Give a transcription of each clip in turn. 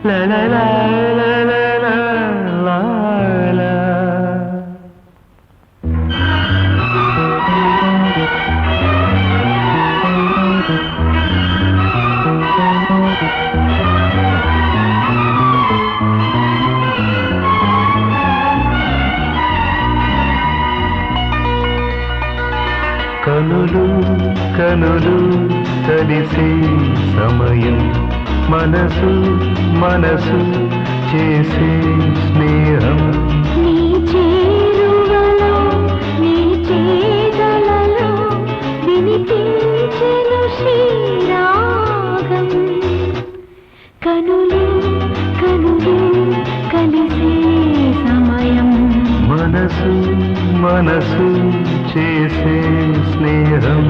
la la la la la la la la. కనులు కనులు కలిసే సమయం మనసు మనసు చేసే స్నేహం నీ చేరువలో నీ చేదలలో వినిపించెను శ్రీరాగం కనులు కనులు కలిసే సమయం మనసు మనసు చేసే స్నేహం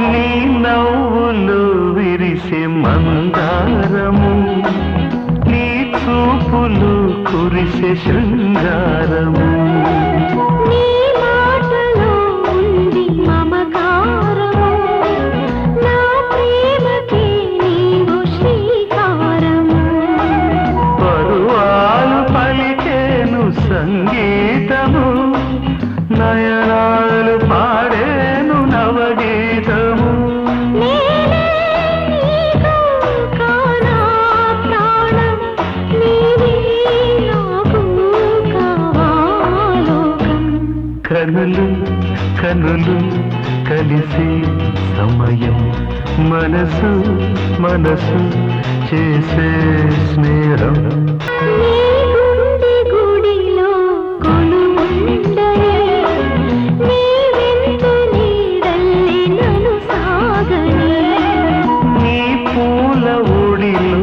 నీ నవ్వులు విరిసే మందారము నీ చూపులు కురిసే శృంగారము నీ మాటలో ఉంది మమకారము నా ప్రేమకి నీవు శ్రీకారము పరువాలు పలికేను సంగీతము నయనాలు పాడేను నవగీతము నేనే నీకు కానా ప్రాణం నీవే నాకు కావాలోకం కనులు కనులు కలిసే సమయం మనసు మనసు చేసే స్నేహం నీ గుండె గుడిలో కొలువుండయే నీ వెంట నీడల్లి నన్ను సాగని నీ పూల ఒడిలో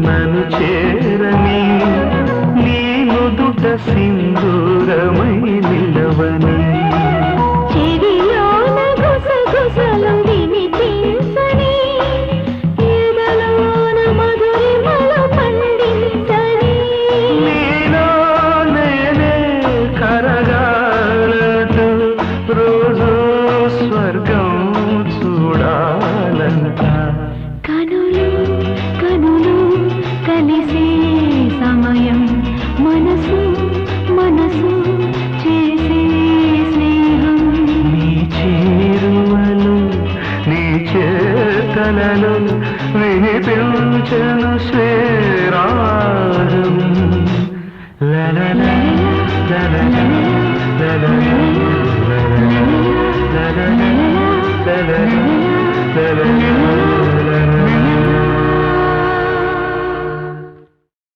నన్ను చేరని నీ నుదుట సింధూరమై నిలవని చెవిలోన గుసగుసలు వినిపించని ఎదలోన మధురిమలు పండించని నీలో నేనే కరగాలంటూ రోజు స్వర్గం చూడాలంట కనులు కనులు కలిసే సమయం మనసు మనసు చేసే స్నేహం నీ చేరువలు నీ చేతలలో వినిపించను శ్రీరాగం లలల లలల లలల లలల లలల